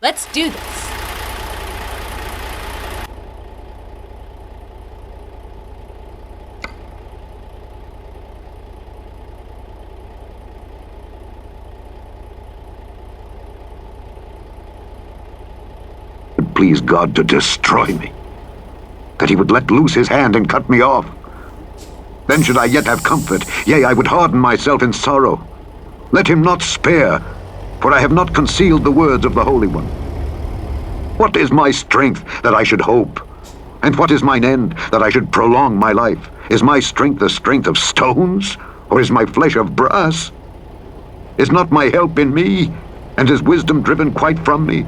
Let's do this. It pleased God to destroy me, that he would let loose his hand and cut me off. Then should I yet have comfort, yea, I would harden myself in sorrow. Let him not spare, for I have not concealed the words of the Holy One. What is my strength that I should hope? And what is mine end that I should prolong my life? Is my strength the strength of stones, or is my flesh of brass? Is not my help in me, and is wisdom driven quite from me?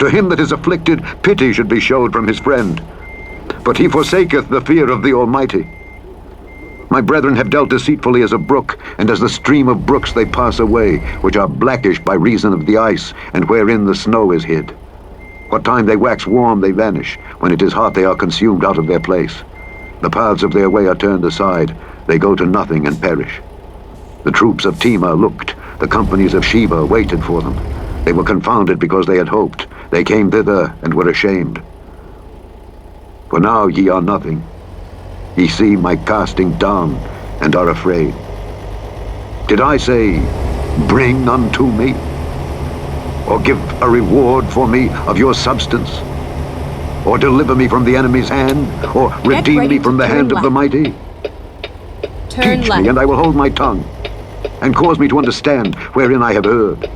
To him that is afflicted, pity should be showed from his friend, but he forsaketh the fear of the Almighty. My brethren have dealt deceitfully as a brook, and as the stream of brooks they pass away, which are blackish by reason of the ice, and wherein the snow is hid. What time they wax warm, they vanish. When it is hot, they are consumed out of their place. The paths of their way are turned aside. They go to nothing and perish. The troops of Tema looked. The companies of Sheba waited for them. They were confounded because they had hoped. They came thither and were ashamed. For now ye are nothing. Ye see my casting down, and are afraid. Did I say, bring unto me? Or give a reward for me of your substance? Or deliver me from the enemy's hand? Or redeem me from the hand of the mighty? Teach me, and I will hold my tongue, and cause me to understand wherein I have erred.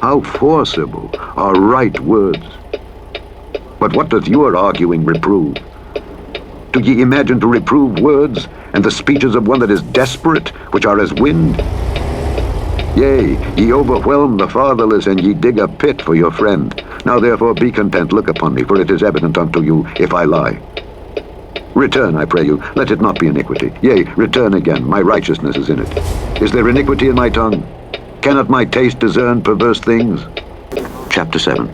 How forcible are right words! But what doth your arguing reprove? Do ye imagine to reprove words, and the speeches of one that is desperate, which are as wind? Yea, ye overwhelm the fatherless, and ye dig a pit for your friend. Now therefore be content, look upon me, for it is evident unto you, if I lie. Return, I pray you, let it not be iniquity. Yea, return again, my righteousness is in it. Is there iniquity in my tongue? Cannot my taste discern perverse things? Chapter 7.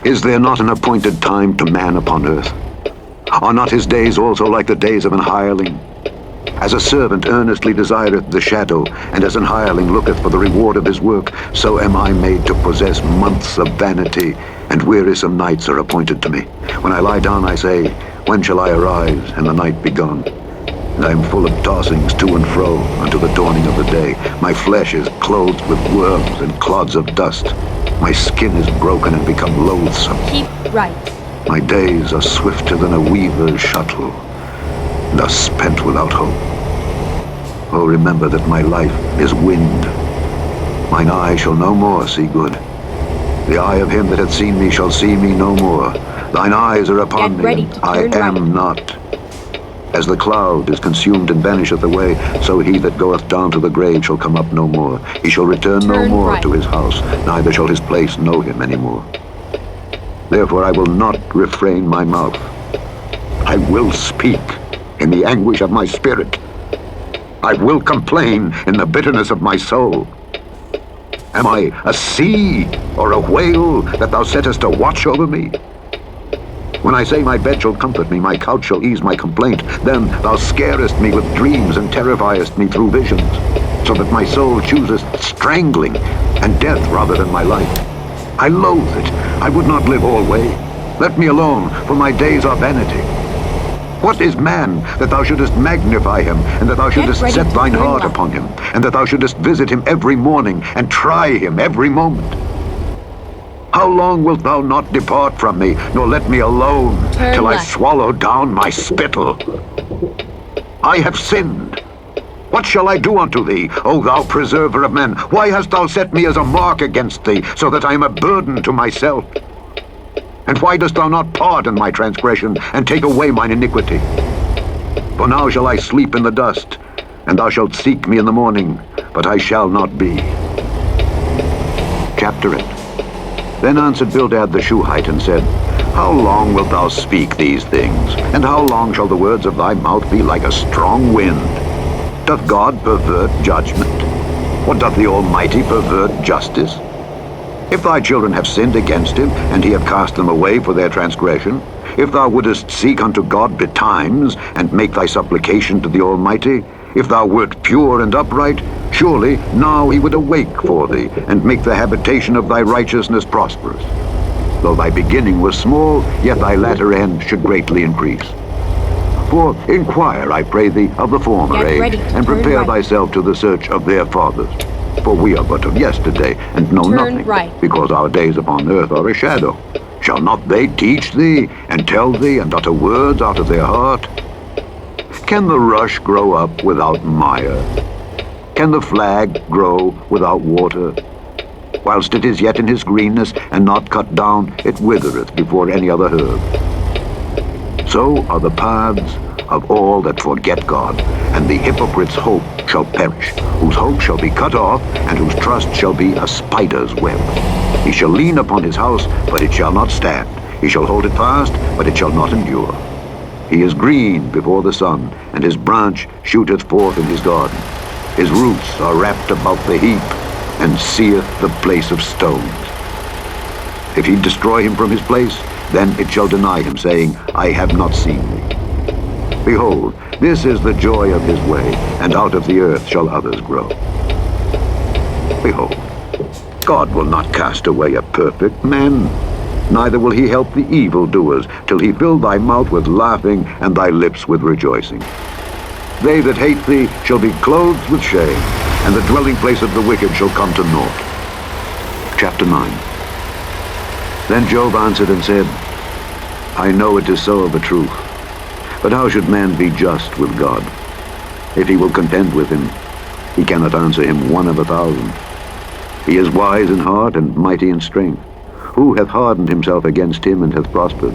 Is there not an appointed time to man upon earth? Are not his days also like the days of an hireling? As a servant earnestly desireth the shadow, and as an hireling looketh for the reward of his work, so am I made to possess months of vanity, and wearisome nights are appointed to me. When I lie down, I say, when shall I arise, and the night be gone? And I am full of tossings to and fro unto the dawning of the day. My flesh is clothed with worms and clods of dust. My skin is broken and become loathsome. Keep right. My days are swifter than a weaver's shuttle, and are spent without hope. Oh, remember that my life is wind. Mine eye shall no more see good. The eye of him that hath seen me shall see me no more. Thine eyes are upon me, and I am not. As the cloud is consumed and vanisheth away, so he that goeth down to the grave shall come up no more. He shall return no more to his house, neither shall his place know him any more. Therefore I will not refrain my mouth. I will speak in the anguish of my spirit. I will complain in the bitterness of my soul. Am I a sea or a whale that thou settest a watch over me? When I say my bed shall comfort me, my couch shall ease my complaint, then thou scarest me with dreams and terrifiest me through visions, so that my soul chooseth strangling and death rather than my life. I loathe it. I would not live alway. Let me alone, for my days are vanity. What is man, that thou shouldest magnify him, and that thou shouldest set thine heart upon him, and that thou shouldest visit him every morning, and try him every moment? How long wilt thou not depart from me, nor let me alone, till I swallow down my spittle? I have sinned. What shall I do unto thee, O thou preserver of men? Why hast thou set me as a mark against thee, so that I am a burden to myself? And why dost thou not pardon my transgression, and take away mine iniquity? For now shall I sleep in the dust, and thou shalt seek me in the morning, but I shall not be. Chapter 8. Then answered Bildad the Shuhite, and said, How long wilt thou speak these things? And how long shall the words of thy mouth be like a strong wind? Doth God pervert judgment? Or doth the Almighty pervert justice? If thy children have sinned against him, and he have cast them away for their transgression, if thou wouldest seek unto God betimes, and make thy supplication to the Almighty, If thou wert pure and upright, surely now he would awake for thee, and make the habitation of thy righteousness prosperous. Though thy beginning was small, yet thy latter end should greatly increase. For inquire, I pray thee, of the former age, and prepare thyself to the search of their fathers. For we are but of yesterday, and know nothing, because our days upon earth are a shadow. Shall not they teach thee, and tell thee, and utter words out of their heart? Can the rush grow up without mire? Can the flag grow without water? Whilst it is yet in his greenness, and not cut down, it withereth before any other herb. So are the paths of all that forget God, and the hypocrite's hope shall perish, whose hope shall be cut off, and whose trust shall be a spider's web. He shall lean upon his house, but it shall not stand. He shall hold it fast, but it shall not endure. He is green before the sun, and his branch shooteth forth in his garden. His roots are wrapped about the heap, and seeth the place of stones. If he destroy him from his place, then it shall deny him, saying, I have not seen thee. Behold, this is the joy of his way, and out of the earth shall others grow. Behold, God will not cast away a perfect man, neither will he help the evildoers, till he fill thy mouth with laughing, and thy lips with rejoicing. They that hate thee shall be clothed with shame, and the dwelling place of the wicked shall come to naught. Chapter 9. Then Job answered and said, I know it is so of a truth, but how should man be just with God? If he will contend with him, he cannot answer him 1 of 1,000. He is wise in heart and mighty in strength. Who hath hardened himself against him and hath prospered?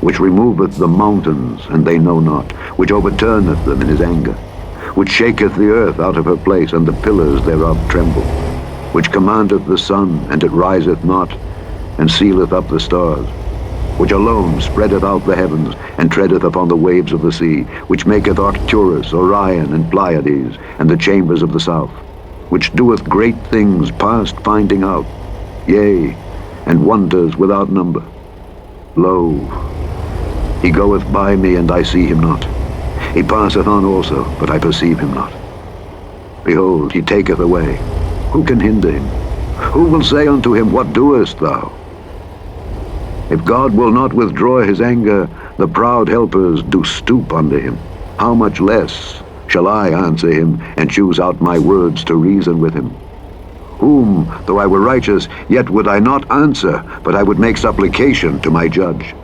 Which removeth the mountains, and they know not, which overturneth them in his anger, which shaketh the earth out of her place, and the pillars thereof tremble, which commandeth the sun, and it riseth not, and sealeth up the stars, which alone spreadeth out the heavens, and treadeth upon the waves of the sea, which maketh Arcturus, Orion, and Pleiades, and the chambers of the south, which doeth great things past finding out, yea, and wonders without number. Lo, he goeth by me, and I see him not. He passeth on also, but I perceive him not. Behold, he taketh away. Who can hinder him? Who will say unto him, What doest thou? If God will not withdraw his anger, the proud helpers do stoop unto him. How much less shall I answer him, and choose out my words to reason with him? Whom, though I were righteous, yet would I not answer, but I would make supplication to my judge.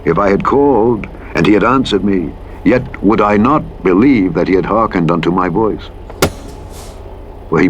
If I had called, and he had answered me, yet would I not believe that he had hearkened unto my voice. For he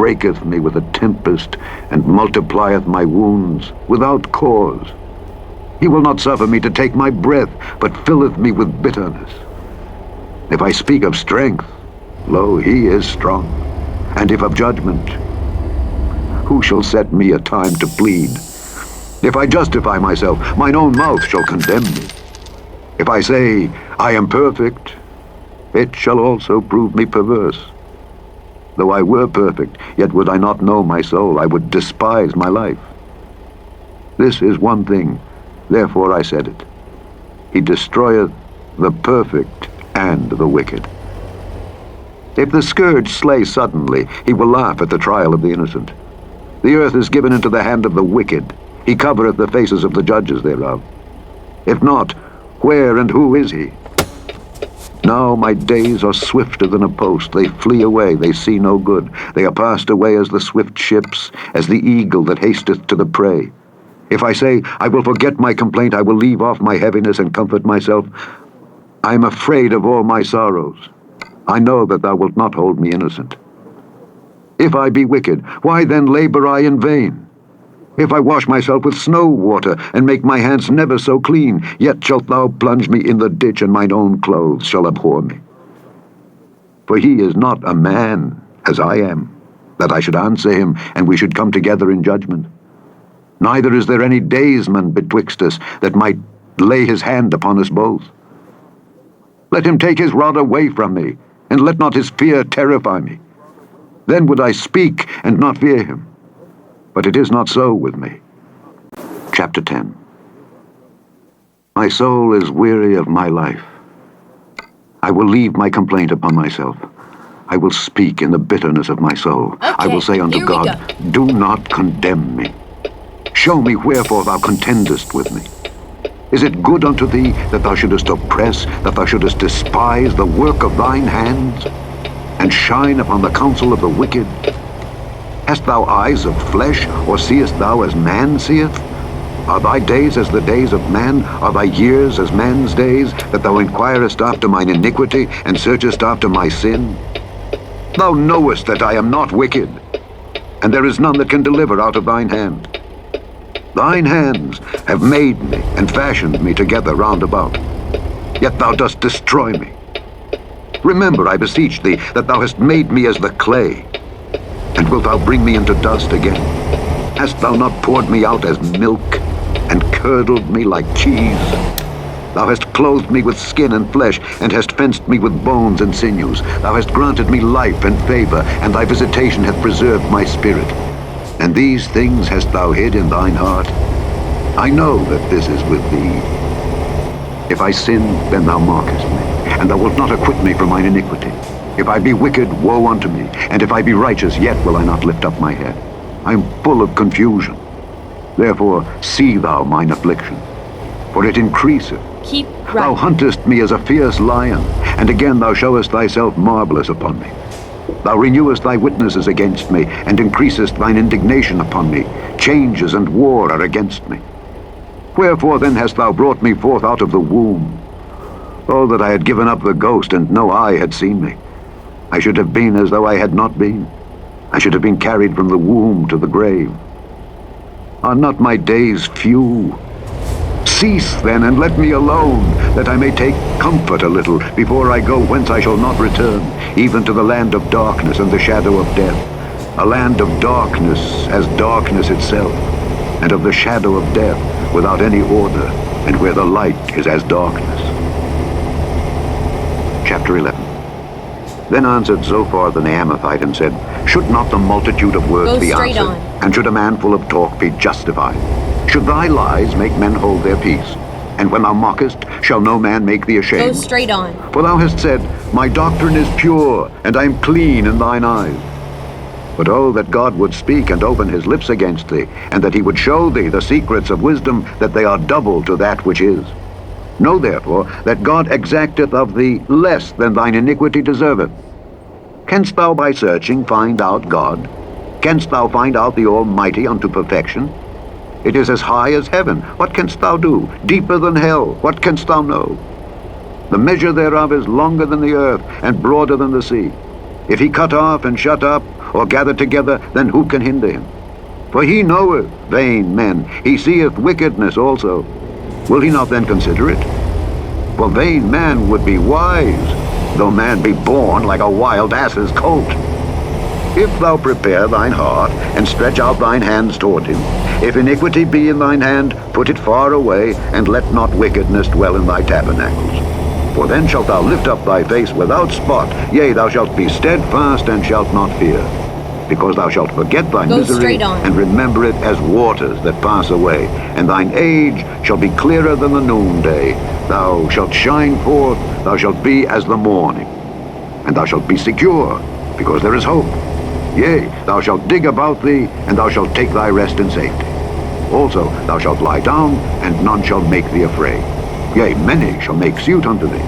breaketh me with a tempest, and multiplieth my wounds without cause. He will not suffer me to take my breath, but filleth me with bitterness. If I speak of strength, lo, he is strong. And if of judgment, who shall set me a time to plead? If I justify myself, mine own mouth shall condemn me. If I say, I am perfect, it shall also prove me perverse. Though I were perfect, yet would I not know my soul, I would despise my life. This is one thing, therefore I said it. He destroyeth the perfect and the wicked. If the scourge slay suddenly, he will laugh at the trial of the innocent. The earth is given into the hand of the wicked. He covereth the faces of the judges thereof. If not, where and who is he? Now my days are swifter than a post. They flee away, they see no good. They are passed away as the swift ships, as the eagle that hasteth to the prey. If I say, I will forget my complaint, I will leave off my heaviness and comfort myself, I am afraid of all my sorrows. I know that thou wilt not hold me innocent. If I be wicked, why then labor I in vain? If I wash myself with snow water, and make my hands never so clean, yet shalt thou plunge me in the ditch, and mine own clothes shall abhor me. For he is not a man, as I am, that I should answer him, and we should come together in judgment. Neither is there any daysman betwixt us, that might lay his hand upon us both. Let him take his rod away from me, and let not his fear terrify me. Then would I speak and not fear him. But it is not so with me. Chapter 10. My soul is weary of my life. I will leave my complaint upon myself. I will speak in the bitterness of my soul. Okay, I will say unto God, do not condemn me. Show me wherefore thou contendest with me. Is it good unto thee that thou shouldest oppress, that thou shouldest despise the work of thine hands, and shine upon the counsel of the wicked? Hast thou eyes of flesh, or seest thou as man seeth? Are thy days as the days of man? Are thy years as man's days, that thou inquirest after mine iniquity, and searchest after my sin? Thou knowest that I am not wicked, and there is none that can deliver out of thine hand. Thine hands have made me and fashioned me together round about, yet thou dost destroy me. Remember, I beseech thee, that thou hast made me as the clay, and wilt thou bring me into dust again? Hast thou not poured me out as milk, and curdled me like cheese? Thou hast clothed me with skin and flesh, and hast fenced me with bones and sinews. Thou hast granted me life and favor, and thy visitation hath preserved my spirit. And these things hast thou hid in thine heart? I know that this is with thee. If I sin, then thou mockest me, and thou wilt not acquit me from mine iniquity. If I be wicked, woe unto me, and if I be righteous, yet will I not lift up my head. I am full of confusion. Therefore see thou mine affliction, for it increaseth. Keep right. Thou huntest me as a fierce lion, and again thou showest thyself marvelous upon me. Thou renewest thy witnesses against me, and increasest thine indignation upon me. Changes and war are against me. Wherefore then hast thou brought me forth out of the womb? Oh, that I had given up the ghost, and no eye had seen me. I should have been as though I had not been. I should have been carried from the womb to the grave. Are not my days few? Cease then, and let me alone, that I may take comfort a little, before I go whence I shall not return, even to the land of darkness and the shadow of death, a land of darkness as darkness itself, and of the shadow of death without any order, and where the light is as darkness. Chapter 11. Then answered Zophar the Naamathite and said, should not the multitude of words be answered, and should a man full of talk be justified? Should thy lies make men hold their peace? And when thou mockest, shall no man make thee ashamed? Go straight on. For thou hast said, my doctrine is pure, and I am clean in thine eyes. But oh, that God would speak and open his lips against thee, and that he would show thee the secrets of wisdom, that they are double to that which is. Know therefore that God exacteth of thee less than thine iniquity deserveth. Canst thou by searching find out God? Canst thou find out the Almighty unto perfection? It is as high as heaven. What canst thou do? Deeper than hell. What canst thou know? The measure thereof is longer than the earth, and broader than the sea. If he cut off and shut up, or gather together, then who can hinder him? For he knoweth vain men. He seeth wickedness also. Will he not then consider it? For vain man would be wise, though man be born like a wild ass's colt. If thou prepare thine heart, and stretch out thine hands toward him, if iniquity be in thine hand, put it far away, and let not wickedness dwell in thy tabernacles. For then shalt thou lift up thy face without spot, yea, thou shalt be steadfast, and shalt not fear. Because thou shalt forget thy misery, and remember it as waters that pass away, and thine age shall be clearer than the noonday. Thou shalt shine forth, thou shalt be as the morning. And thou shalt be secure, because there is hope. Yea, thou shalt dig about thee, and thou shalt take thy rest in safety. Also thou shalt lie down, and none shall make thee afraid. Yea, many shall make suit unto thee.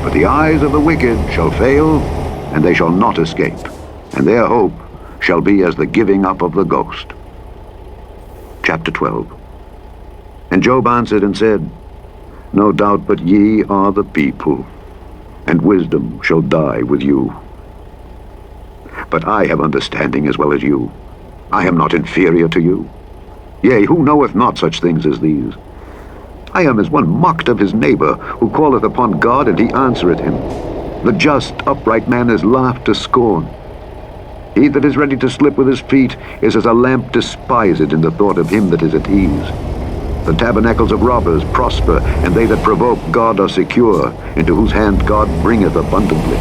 But the eyes of the wicked shall fail, and they shall not escape, and their hope shall be as the giving up of the ghost. Chapter 12. And Job answered and said, no doubt but ye are the people, and wisdom shall die with you. But I have understanding as well as you. I am not inferior to you. Yea, who knoweth not such things as these? I am as one mocked of his neighbor, who calleth upon God, and he answereth him. The just, upright man is laughed to scorn. He that is ready to slip with his feet is as a lamp despised in the thought of him that is at ease. The tabernacles of robbers prosper, and they that provoke God are secure, into whose hand God bringeth abundantly.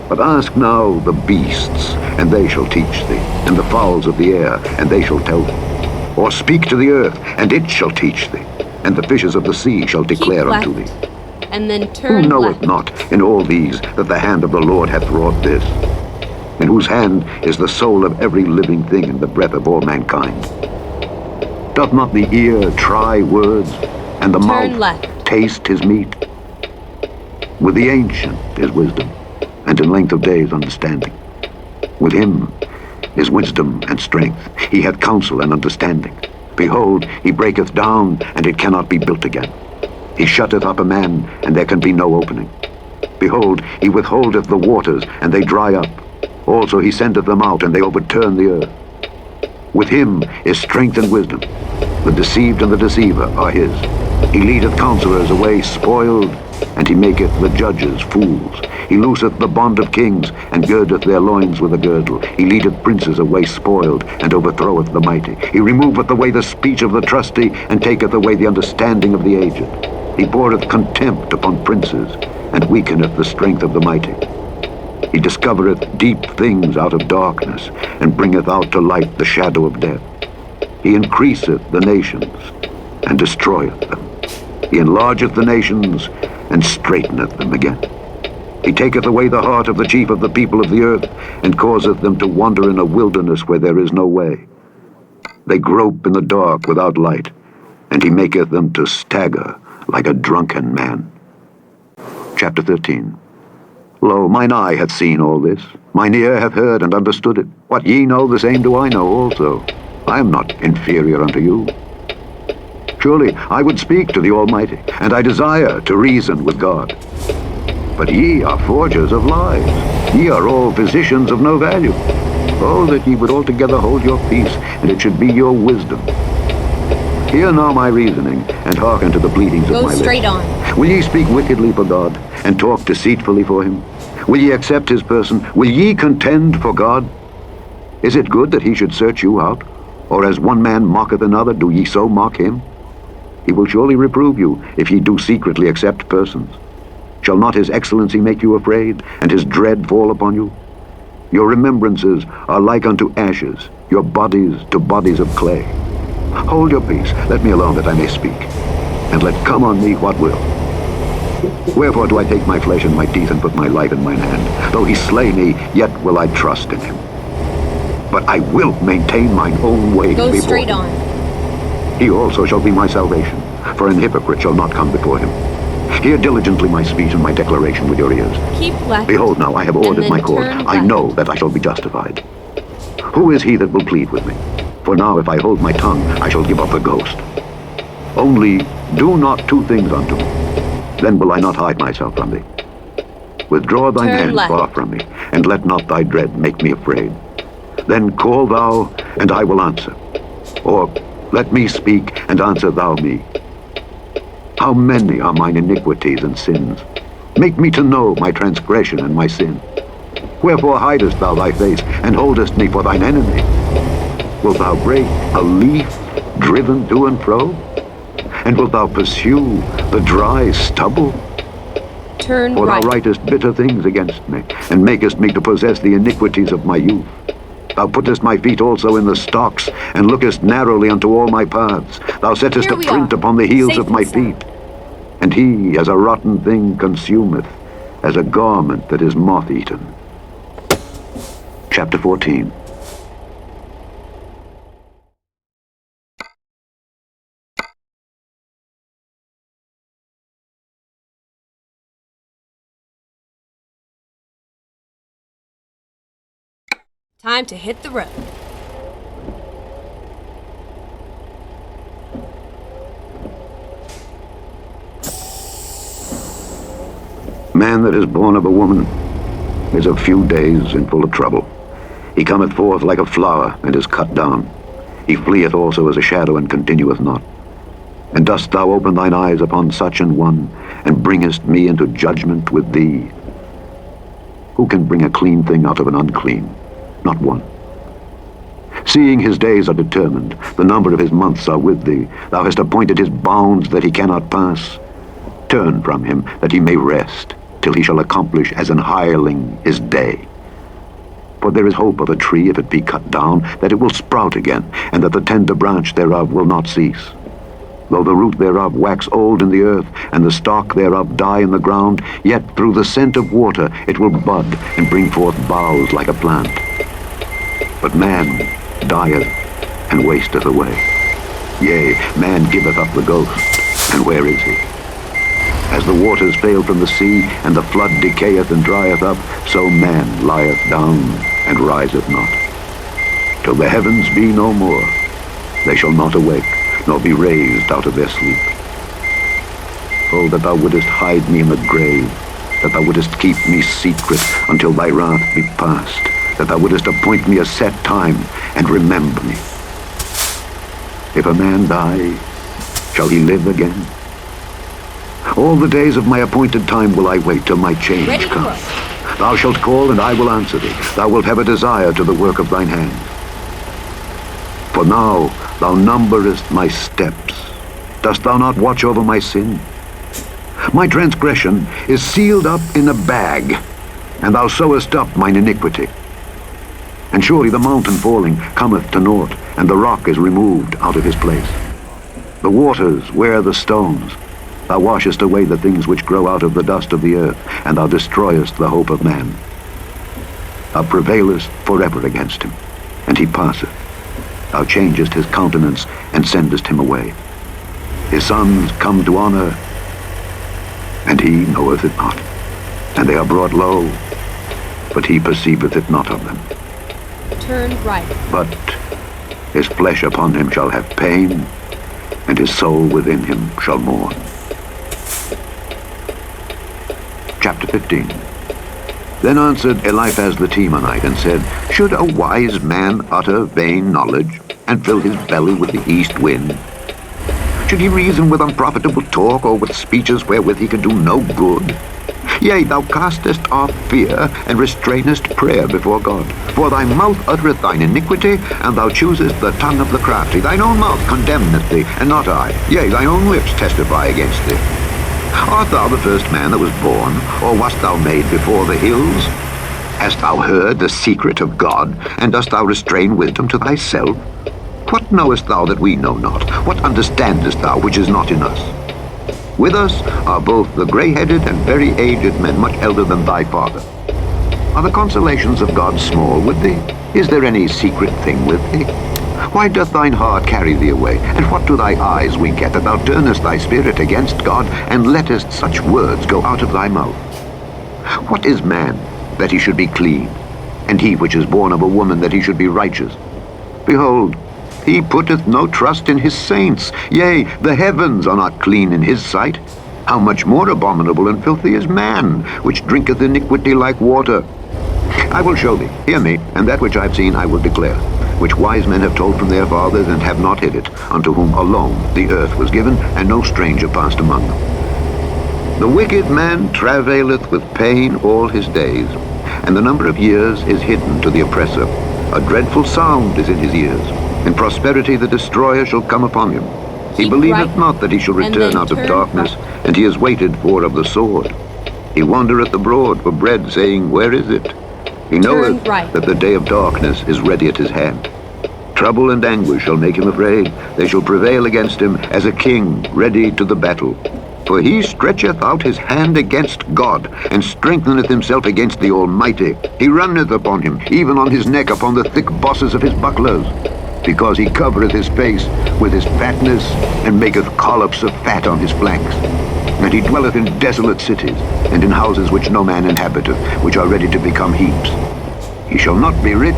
But ask now the beasts, and they shall teach thee, and the fowls of the air, and they shall tell thee. Or speak to the earth, and it shall teach thee, and the fishes of the sea shall declare unto thee. And then turn Who knoweth left. not in all these that the hand of the Lord hath wrought this? In whose hand is the soul of every living thing, and the breath of all mankind? Doth not the ear try words, and the Turn mouth left. taste his meat? With the ancient is wisdom, and in length of days understanding. With him is wisdom and strength. He hath counsel and understanding. Behold, he breaketh down, and it cannot be built again. He shutteth up a man, and there can be no opening. Behold, he withholdeth the waters, and they dry up. Also he sendeth them out, and they overturn the earth. With him is strength and wisdom. The deceived and the deceiver are his. He leadeth counselors away spoiled, and he maketh the judges fools. He looseth the bond of kings, and girdeth their loins with a girdle. He leadeth princes away spoiled, and overthroweth the mighty. He removeth away the speech of the trusty, and taketh away the understanding of the aged. He poureth contempt upon princes, and weakeneth the strength of the mighty. He discovereth deep things out of darkness, and bringeth out to light the shadow of death. He increaseth the nations, and destroyeth them. He enlargeth the nations, and straighteneth them again. He taketh away the heart of the chief of the people of the earth, and causeth them to wander in a wilderness where there is no way. They grope in the dark without light, and he maketh them to stagger like a drunken man. Chapter 13. Lo, mine eye hath seen all this, mine ear hath heard and understood it. What ye know, the same do I know also. I am not inferior unto you. Surely I would speak to the Almighty, and I desire to reason with God. But ye are forgers of lies. Ye are all physicians of no value. Oh, that ye would altogether hold your peace, and it should be your wisdom. Hear now my reasoning, and hearken to the pleadings of my lips. Go straight on. Will ye speak wickedly for God, and talk deceitfully for him? Will ye accept his person? Will ye contend for God? Is it good that he should search you out? Or as one man mocketh another, do ye so mock him? He will surely reprove you, if ye do secretly accept persons. Shall not his excellency make you afraid, and his dread fall upon you? Your remembrances are like unto ashes, your bodies to bodies of clay. Hold your peace, let me alone that I may speak, and let come on me what will. Wherefore do I take my flesh in my teeth, and put my life in mine hand? Though he slay me, yet will I trust in him. But I will maintain mine own way Go before straight him. on. He also shall be my salvation, for an hypocrite shall not come before him. Hear diligently my speech and my declaration with your ears. Keep left. Behold now, I have ordered then my court. turn I left. know that I shall be justified. Who is he that will plead with me? For now if I hold my tongue, I shall give up the ghost. Only do not two things unto me. Then will I not hide myself from thee. Withdraw thine Turn hand left. far from me, and let not thy dread make me afraid. Then call thou, and I will answer. Or let me speak, and answer thou me. How many are mine iniquities and sins? Make me to know my transgression and my sin. Wherefore hidest thou thy face, and holdest me for thine enemy? Wilt thou break a leaf driven to and fro? And wilt thou pursue the dry stubble? Turn For right. thou writest bitter things against me, and makest me to possess the iniquities of my youth. Thou puttest my feet also in the stocks, and lookest narrowly unto all my paths. Thou settest Here a we print are, upon the heels safe of my and sound. feet. And he, as a rotten thing, consumeth, as a garment that is moth-eaten. Chapter 14. Time to hit the road. Man that is born of a woman, is of few days and full of trouble. He cometh forth like a flower, and is cut down. He fleeth also as a shadow, and continueth not. And dost thou open thine eyes upon such an one, and bringest me into judgment with thee? Who can bring a clean thing out of an unclean? Not one. Seeing his days are determined, the number of his months are with thee. Thou hast appointed his bounds that he cannot pass. Turn from him, that he may rest, till he shall accomplish as an hireling his day. For there is hope of a tree, if it be cut down, that it will sprout again, and that the tender branch thereof will not cease. Though the root thereof wax old in the earth, and the stalk thereof die in the ground, yet through the scent of water it will bud, and bring forth boughs like a plant. But man dieth, and wasteth away. Yea, man giveth up the ghost, and where is he? As the waters fail from the sea, and the flood decayeth and drieth up, so man lieth down, and riseth not. Till the heavens be no more, they shall not awake, nor be raised out of their sleep. Oh, that thou wouldest hide me in the grave, that thou wouldest keep me secret until thy wrath be past, that thou wouldest appoint me a set time, and remember me. If a man die, shall he live again? All the days of my appointed time will I wait till my change come. Thou shalt call, and I will answer thee. Thou wilt have a desire to the work of thine hands. For now thou numberest my steps. Dost thou not watch over my sin? My transgression is sealed up in a bag, and thou sewest up mine iniquity. And surely the mountain falling cometh to naught, and the rock is removed out of his place. The waters wear the stones. Thou washest away the things which grow out of the dust of the earth, and thou destroyest the hope of man. Thou prevailest forever against him, and he passeth. Thou changest his countenance, and sendest him away. His sons come to honor, and he knoweth it not. And they are brought low, but he perceiveth it not of them. Turn right. But his flesh upon him shall have pain, and his soul within him shall mourn. Chapter 15. Then answered Eliphaz the Temanite, and said, Should a wise man utter vain knowledge, and fill his belly with the east wind? Should he reason with unprofitable talk, or with speeches wherewith he can do no good? Yea, thou castest off fear, and restrainest prayer before God. For thy mouth uttereth thine iniquity, and thou choosest the tongue of the crafty. Thine own mouth condemneth thee, and not I. Yea, thine own lips testify against thee. Art thou the first man that was born, or wast thou made before the hills? Hast thou heard the secret of God, and dost thou restrain wisdom to thyself? What knowest thou that we know not? What understandest thou which is not in us? With us are both the grey-headed and very aged men, much elder than thy father. Are the consolations of God small with thee? Is there any secret thing with thee? Why doth thine heart carry thee away? And what do thy eyes wink at, that thou turnest thy spirit against God, and lettest such words go out of thy mouth? What is man, that he should be clean? And he which is born of a woman, that he should be righteous? Behold, he putteth no trust in his saints. Yea, the heavens are not clean in his sight. How much more abominable and filthy is man, which drinketh iniquity like water? I will show thee, hear me, and that which I have seen I will declare, which wise men have told from their fathers, and have not hid it, unto whom alone the earth was given, and no stranger passed among them. The wicked man travaileth with pain all his days, and the number of years is hidden to the oppressor. A dreadful sound is in his ears. In prosperity the destroyer shall come upon him. He believeth not that he shall return out of darkness, and he is waited for of the sword. He wandereth abroad for bread, saying, Where is it? He knoweth that the day of darkness is ready at his hand. Trouble and anguish shall make him afraid. They shall prevail against him as a king ready to the battle. For he stretcheth out his hand against God, and strengtheneth himself against the Almighty. He runneth upon him, even on his neck, upon the thick bosses of his bucklers. Because he covereth his face with his fatness, and maketh collops of fat on his flanks. And he dwelleth in desolate cities, and in houses which no man inhabiteth, which are ready to become heaps. He shall not be rich,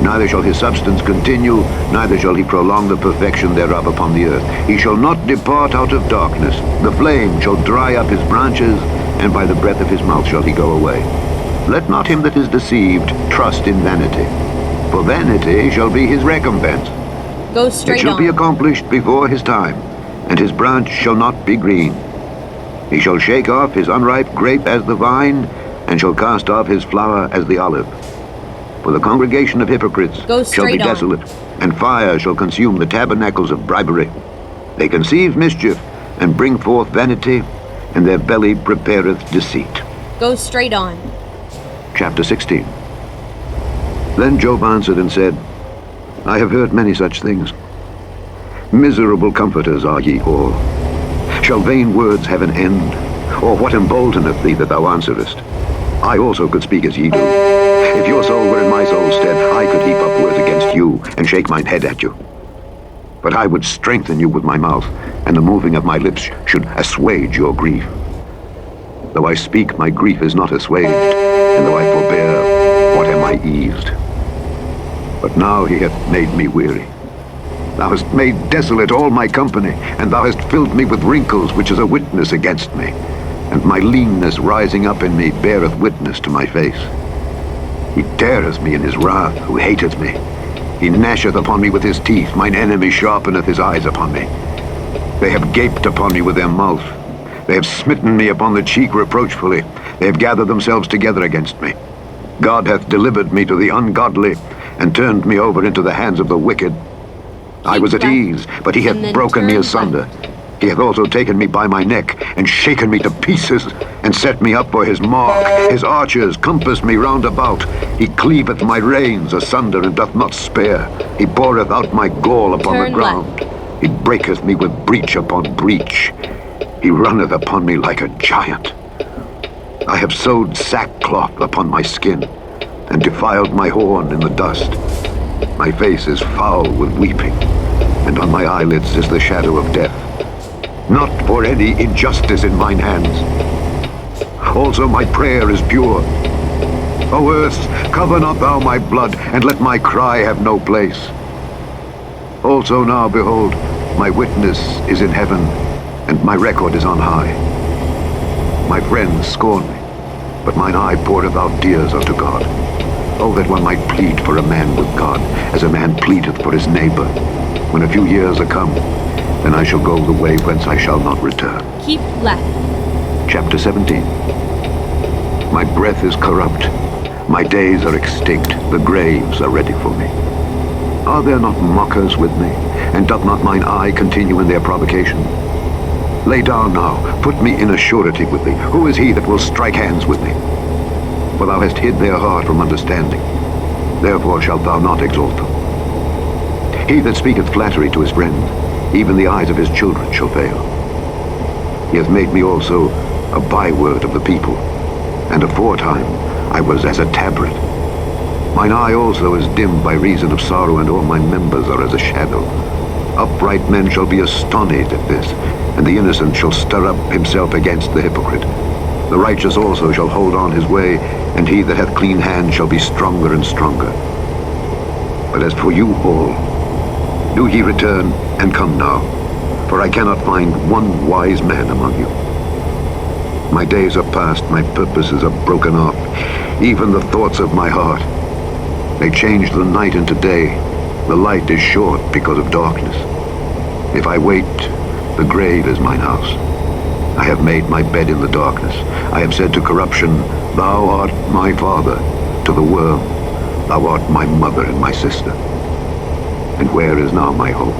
neither shall his substance continue, neither shall he prolong the perfection thereof upon the earth. He shall not depart out of darkness. The flame shall dry up his branches, and by the breath of his mouth shall he go away. Let not him that is deceived trust in vanity, for vanity shall be his recompense. Go It straight shall be on. accomplished before his time, and his branch shall not be green. He shall shake off his unripe grape as the vine, and shall cast off his flower as the olive. For the congregation of hypocrites Go shall be straight on. desolate, and fire shall consume the tabernacles of bribery. They conceive mischief, and bring forth vanity, and their belly prepareth deceit. Go straight on. Chapter 16. Then Job answered and said, I have heard many such things. Miserable comforters are ye all. Shall vain words have an end? Or what emboldeneth thee that thou answerest? I also could speak as ye do. If your soul were in my soul's stead, I could heap up words against you, and shake mine head at you. But I would strengthen you with my mouth, and the moving of my lips should assuage your grief. Though I speak, my grief is not assuaged, and though I forbear, what am I eased? But now he hath made me weary. Thou hast made desolate all my company, and thou hast filled me with wrinkles, which is a witness against me. And my leanness rising up in me beareth witness to my face. He teareth me in his wrath, who hateth me. He gnasheth upon me with his teeth, mine enemy sharpeneth his eyes upon me. They have gaped upon me with their mouth. They have smitten me upon the cheek reproachfully. They have gathered themselves together against me. God hath delivered me to the ungodly, and turned me over into the hands of the wicked. I was at ease, but he hath broken me asunder. He hath also taken me by my neck, and shaken me to pieces, and set me up for his mark. His archers compass me round about. He cleaveth my reins asunder, and doth not spare. He poureth out my gall upon the ground. He breaketh me with breach upon breach. He runneth upon me like a giant. I have sewed sackcloth upon my skin, and defiled my horn in the dust. My face is foul with weeping, and on my eyelids is the shadow of death. Not for any injustice in mine hands. Also my prayer is pure. O earth, cover not thou my blood, and let my cry have no place. Also now, behold, my witness is in heaven, and my record is on high. My friends scorn me, but mine eye poureth out tears unto God. Oh, that one might plead for a man with God, as a man pleadeth for his neighbor. When a few years are come, then I shall go the way whence I shall not return. Keep left. Chapter 17. My breath is corrupt. My days are extinct. The graves are ready for me. Are there not mockers with me? And doth not mine eye continue in their provocation? Lay down now. Put me in a surety with thee. Who is he that will strike hands with me? For thou hast hid their heart from understanding. Therefore shalt thou not exalt them. He that speaketh flattery to his friend, even the eyes of his children shall fail. He hath made me also a byword of the people, and aforetime I was as a tabret. Mine eye also is dimmed by reason of sorrow, and all my members are as a shadow. Upright men shall be astonished at this, and the innocent shall stir up himself against the hypocrite. The righteous also shall hold on his way, and he that hath clean hands shall be stronger and stronger. But as for you all, do ye return, and come now, for I cannot find one wise man among you. My days are past, my purposes are broken off, even the thoughts of my heart. They change the night into day. The light is short because of darkness. If I wait, the grave is mine house. I have made my bed in the darkness. I have said to corruption, Thou art my father. To the worm, Thou art my mother and my sister. And where is now my hope?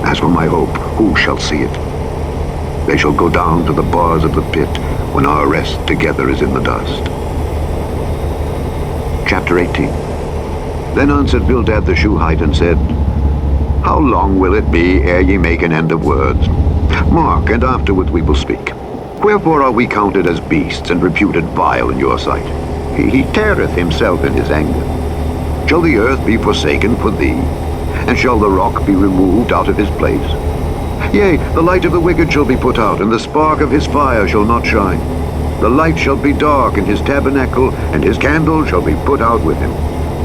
As for my hope, who shall see it? They shall go down to the bars of the pit when our rest together is in the dust. Chapter 18. Then answered Bildad the Shuhite and said, How long will it be ere ye make an end of words? Mark, and afterward we will speak. Wherefore are we counted as beasts, and reputed vile in your sight? He teareth himself in his anger. Shall the earth be forsaken for thee? And shall the rock be removed out of his place? Yea, the light of the wicked shall be put out, and the spark of his fire shall not shine. The light shall be dark in his tabernacle, and his candle shall be put out with him.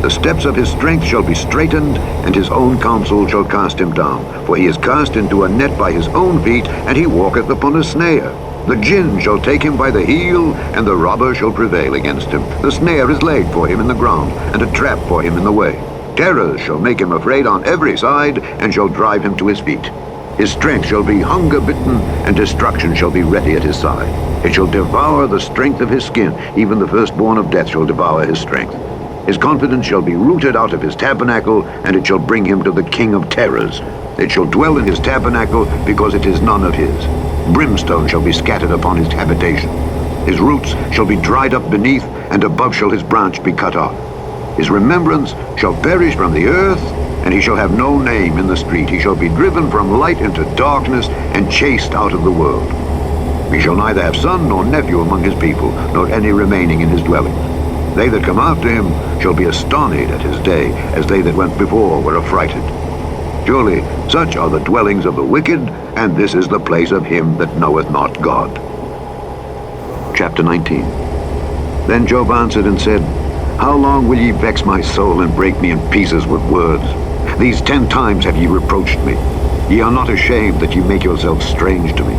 The steps of his strength shall be straitened, and his own counsel shall cast him down. For he is cast into a net by his own feet, and he walketh upon a snare. The gin shall take him by the heel, and the robber shall prevail against him. The snare is laid for him in the ground, and a trap for him in the way. Terrors shall make him afraid on every side, and shall drive him to his feet. His strength shall be hunger-bitten, and destruction shall be ready at his side. It shall devour the strength of his skin. Even the firstborn of death shall devour his strength. His confidence shall be rooted out of his tabernacle, and it shall bring him to the king of terrors. It shall dwell in his tabernacle, because it is none of his. Brimstone shall be scattered upon his habitation. His roots shall be dried up beneath, and above shall his branch be cut off. His remembrance shall perish from the earth, and he shall have no name in the street. He shall be driven from light into darkness, and chased out of the world. He shall neither have son nor nephew among his people, nor any remaining in his dwellings. They that come after him shall be astonished at his day, as they that went before were affrighted. Surely such are the dwellings of the wicked, and this is the place of him that knoweth not God. Chapter 19. Then Job answered and said, How long will ye vex my soul, and break me in pieces with words? These 10 times have ye reproached me. Ye are not ashamed that ye make yourselves strange to me.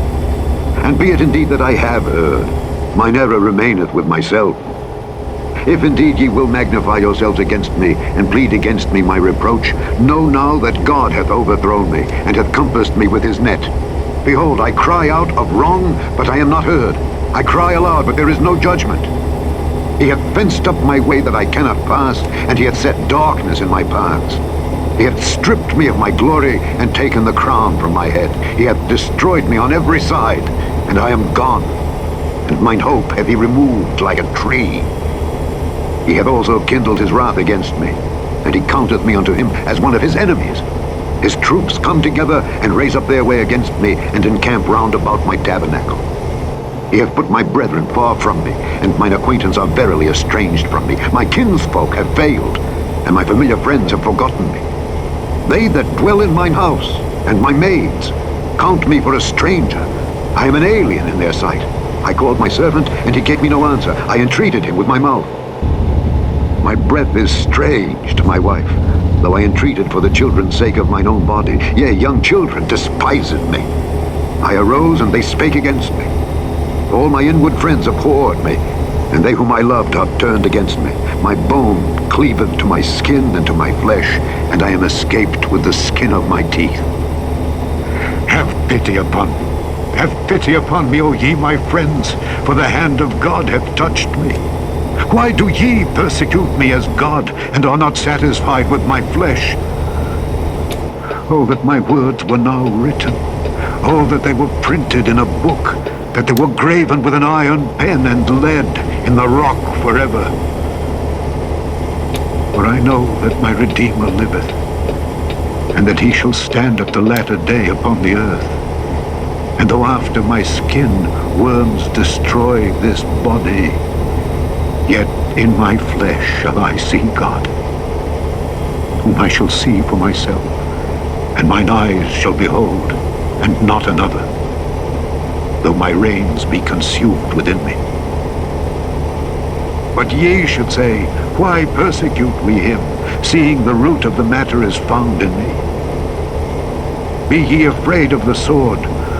And be it indeed that I have erred, mine error remaineth with myself. If indeed ye will magnify yourselves against me, and plead against me my reproach, know now that God hath overthrown me, and hath compassed me with his net. Behold, I cry out of wrong, but I am not heard. I cry aloud, but there is no judgment. He hath fenced up my way that I cannot pass, and he hath set darkness in my paths. He hath stripped me of my glory, and taken the crown from my head. He hath destroyed me on every side, and I am gone. And mine hope hath he removed like a tree. He hath also kindled his wrath against me, and he counteth me unto him as one of his enemies. His troops come together, and raise up their way against me, and encamp round about my tabernacle. He hath put my brethren far from me, and mine acquaintance are verily estranged from me. My kinsfolk have failed, and my familiar friends have forgotten me. They that dwell in mine house, and my maids, count me for a stranger. I am an alien in their sight. I called my servant, and he gave me no answer. I entreated him with my mouth. My breath is strange to my wife, though I entreated for the children's sake of mine own body. Yea, young children despised me. I arose, and they spake against me. All my inward friends abhorred me, and they whom I loved are turned against me. My bone cleaveth to my skin and to my flesh, and I am escaped with the skin of my teeth. Have pity upon me. Have pity upon me, O ye my friends, for the hand of God hath touched me. Why do ye persecute me as God, and are not satisfied with my flesh? Oh, that my words were now written. Oh, that they were printed in a book, that they were graven with an iron pen and lead in the rock forever. For I know that my Redeemer liveth, and that he shall stand at the latter day upon the earth. And though after my skin worms destroy this body, yet in my flesh shall I see God, whom I shall see for myself, and mine eyes shall behold, and not another, though my reins be consumed within me. But ye should say, Why persecute we him, seeing the root of the matter is found in me? Be ye afraid of the sword,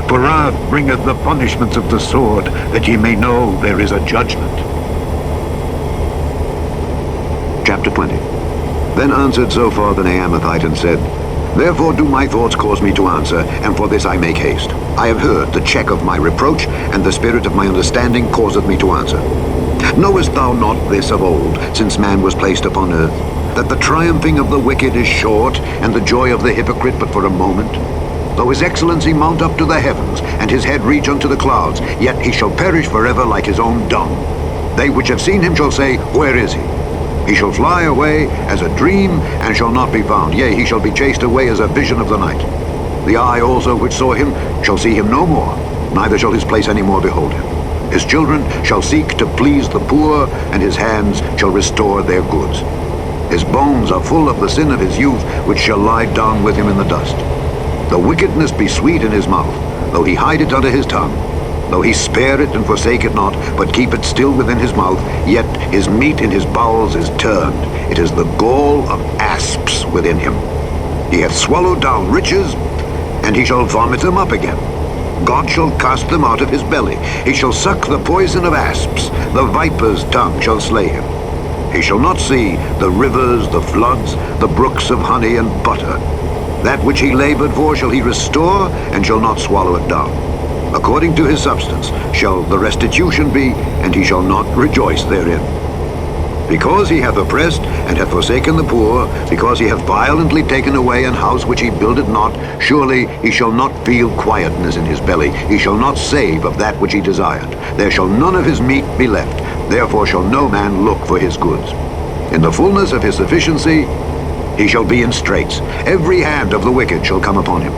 for wrath bringeth the punishments of the sword, that ye may know there is a judgment. Chapter 20. Then answered Zophar the Naamathite and said, Therefore do my thoughts cause me to answer, and for this I make haste. I have heard the check of my reproach, and the spirit of my understanding causeth me to answer. Knowest thou not this of old, since man was placed upon earth, that the triumphing of the wicked is short, and the joy of the hypocrite but for a moment? Though his excellency mount up to the heavens, and his head reach unto the clouds, yet he shall perish forever like his own dung. They which have seen him shall say, Where is he? He shall fly away as a dream, and shall not be found. Yea, he shall be chased away as a vision of the night. The eye also which saw him shall see him no more, neither shall his place any more behold him. His children shall seek to please the poor, and his hands shall restore their goods. His bones are full of the sin of his youth, which shall lie down with him in the dust. Though wickedness be sweet in his mouth, though he hide it under his tongue, though he spare it and forsake it not, but keep it still within his mouth, yet his meat in his bowels is turned. It is the gall of asps within him. He hath swallowed down riches, and he shall vomit them up again. God shall cast them out of his belly. He shall suck the poison of asps. The viper's tongue shall slay him. He shall not see the rivers, the floods, the brooks of honey and butter. That which he labored for shall he restore, and shall not swallow it down. According to his substance shall the restitution be, and he shall not rejoice therein. Because he hath oppressed and hath forsaken the poor, because he hath violently taken away an house which he builded not, surely he shall not feel quietness in his belly. He shall not save of that which he desired. There shall none of his meat be left. Therefore shall no man look for his goods. In the fullness of his sufficiency he shall be in straits. Every hand of the wicked shall come upon him.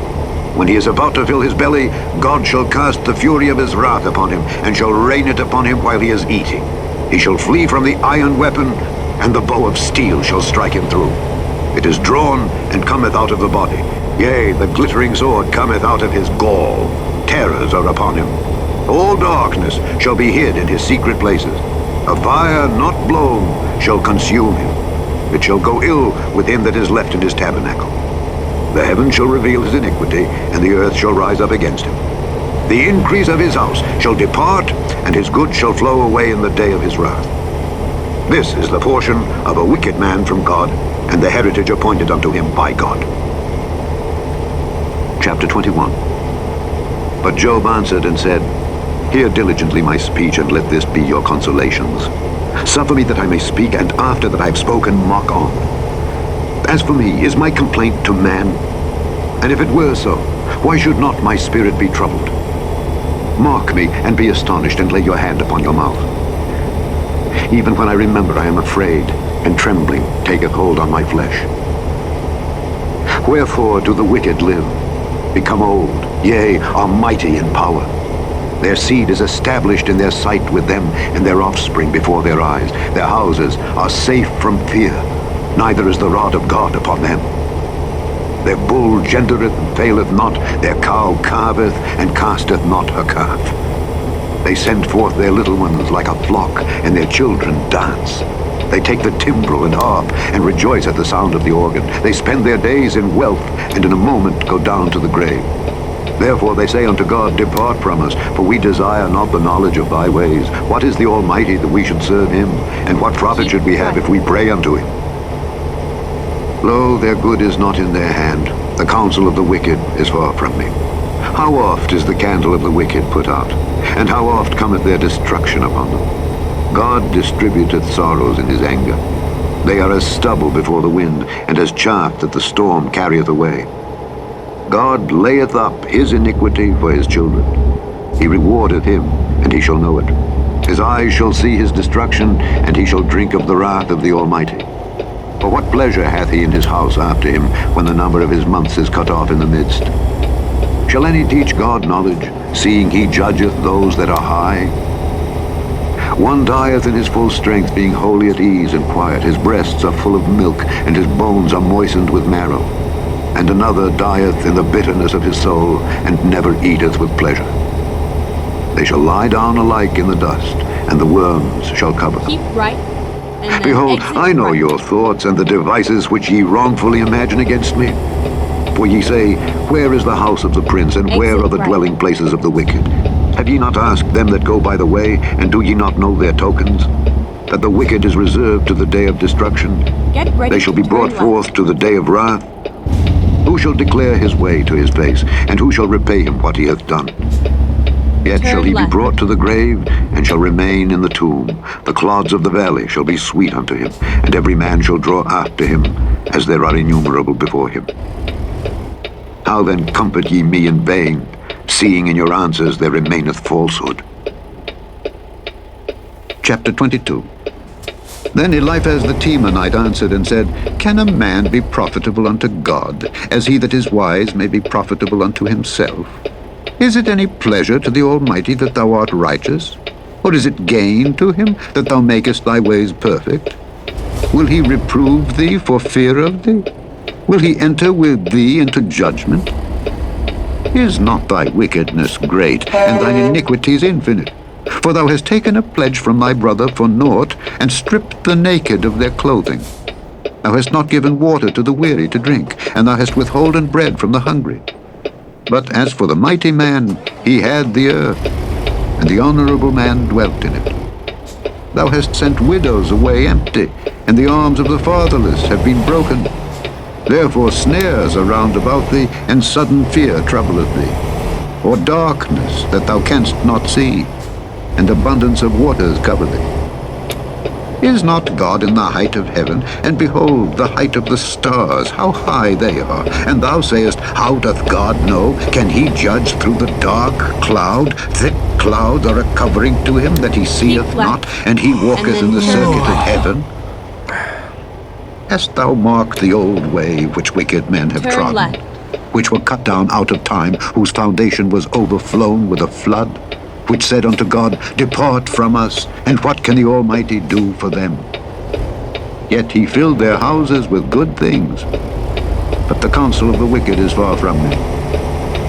When he is about to fill his belly, God shall cast the fury of his wrath upon him, and shall rain it upon him while he is eating. He shall flee from the iron weapon, and the bow of steel shall strike him through. It is drawn, and cometh out of the body. Yea, the glittering sword cometh out of his gall. Terrors are upon him. All darkness shall be hid in his secret places. A fire not blown shall consume him. It shall go ill with him that is left in his tabernacle. The heaven shall reveal his iniquity, and the earth shall rise up against him. The increase of his house shall depart, and his goods shall flow away in the day of his wrath. This is the portion of a wicked man from God, and the heritage appointed unto him by God. Chapter 21. But Job answered and said, Hear diligently my speech, and let this be your consolations. Suffer me that I may speak, and after that I have spoken, mock on. As for me, is my complaint to man? And if it were so, why should not my spirit be troubled? Mark me, and be astonished, and lay your hand upon your mouth. Even when I remember, I am afraid, and trembling taketh hold on my flesh. Wherefore do the wicked live, become old, yea, are mighty in power? Their seed is established in their sight with them, and their offspring before their eyes. Their houses are safe from fear, neither is the rod of God upon them. Their bull gendereth and faileth not, their cow calveth and casteth not her calf. They send forth their little ones like a flock, and their children dance. They take the timbrel and harp, and rejoice at the sound of the organ. They spend their days in wealth, and in a moment go down to the grave. Therefore they say unto God, Depart from us, for we desire not the knowledge of thy ways. What is the Almighty that we should serve him? And what profit should we have if we pray unto him? Lo, their good is not in their hand. The counsel of the wicked is far from me. How oft is the candle of the wicked put out? And how oft cometh their destruction upon them? God distributeth sorrows in his anger. They are as stubble before the wind, and as chaff that the storm carrieth away. God layeth up his iniquity for his children. He rewardeth him, and he shall know it. His eyes shall see his destruction, and he shall drink of the wrath of the Almighty. For what pleasure hath he in his house after him, when the number of his months is cut off in the midst? Shall any teach God knowledge, seeing he judgeth those that are high? One dieth in his full strength, being wholly at ease and quiet. His breasts are full of milk, and his bones are moistened with marrow. And another dieth in the bitterness of his soul, and never eateth with pleasure. They shall lie down alike in the dust, and the worms shall cover them. Keep right, and then Behold, exit I know right. your thoughts, and the devices which ye wrongfully imagine against me. For ye say, Where is the house of the prince, and where Exit are the right. dwelling places of the wicked? Have ye not asked them that go by the way, and do ye not know their tokens? That the wicked is reserved to the day of destruction. Get ready They shall to be brought turn forth to the day of wrath. Who shall declare his way to his face, and who shall repay him what he hath done? Yet Turn shall he left. be brought to the grave, and shall remain in the tomb. The clods of the valley shall be sweet unto him, and every man shall draw after him, as there are innumerable before him. How then comfort ye me in vain, seeing in your answers there remaineth falsehood? Chapter 22. Then Eliphaz the Temanite answered and said, Can a man be profitable unto God, as he that is wise may be profitable unto himself? Is it any pleasure to the Almighty that thou art righteous? Or is it gain to him that thou makest thy ways perfect? Will he reprove thee for fear of thee? Will he enter with thee into judgment? Is not thy wickedness great, and thine iniquities infinite? For thou hast taken a pledge from thy brother for naught, and stripped the naked of their clothing. Thou hast not given water to the weary to drink, and thou hast withholden bread from the hungry. But as for the mighty man, he had the earth, and the honorable man dwelt in it. Thou hast sent widows away empty, and the arms of the fatherless have been broken. Therefore snares are round about thee, and sudden fear troubleth thee. Or darkness that thou canst not see, and abundance of waters cover thee. Is not God in the height of heaven? And behold, the height of the stars, how high they are. And thou sayest, how doth God know? Can he judge through the dark cloud? Thick clouds are a covering to him that he seeth not, and he walketh in the circuit of heaven. Hast thou marked the old way which wicked men have trodden, left. which were cut down out of time, whose foundation was overflown with a flood? Which said unto God, depart from us, and what can the Almighty do for them? Yet he filled their houses with good things. But the counsel of the wicked is far from me.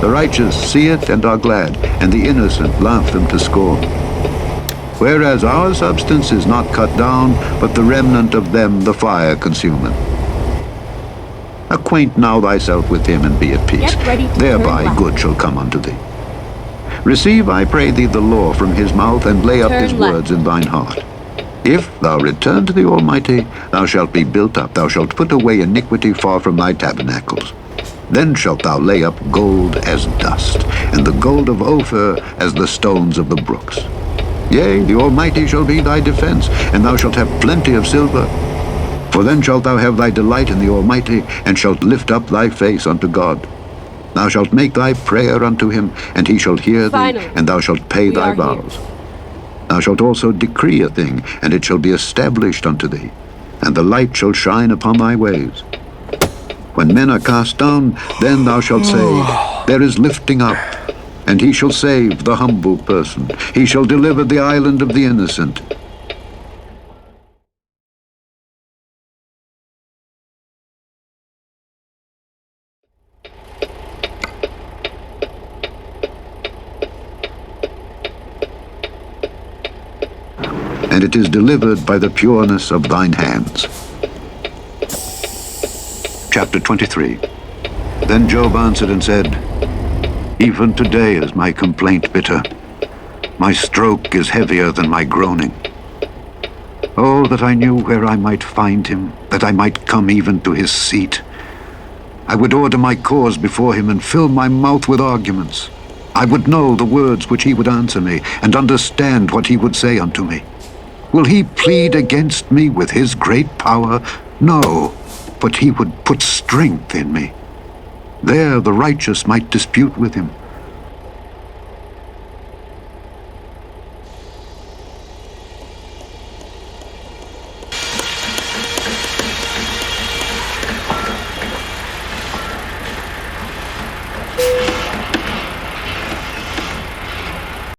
The righteous see it and are glad, and the innocent laugh them to scorn. Whereas our substance is not cut down, but the remnant of them the fire consumeth. Acquaint now thyself with him, and be at peace. Thereby good shall come unto thee. Receive, I pray thee, the law from his mouth, and lay up his words in thine heart. If thou return to the Almighty, thou shalt be built up, thou shalt put away iniquity far from thy tabernacles. Then shalt thou lay up gold as dust, and the gold of Ophir as the stones of the brooks. Yea, the Almighty shall be thy defense, and thou shalt have plenty of silver. For then shalt thou have thy delight in the Almighty, and shalt lift up thy face unto God. Thou shalt make thy prayer unto him, and he shall hear thee, and thou shalt pay thy vows. Thou shalt also decree a thing, and it shall be established unto thee, and the light shall shine upon thy ways. When men are cast down, then thou shalt say, there is lifting up, and he shall save the humble person. He shall deliver the island of the innocent. And it is delivered by the pureness of thine hands. Chapter 23. Then Job answered and said, even today is my complaint bitter. My stroke is heavier than my groaning. Oh, that I knew where I might find him, that I might come even to his seat. I would order my cause before him and fill my mouth with arguments. I would know the words which he would answer me, and understand what he would say unto me. Will he plead against me with his great power? No, but he would put strength in me. There the righteous might dispute with him,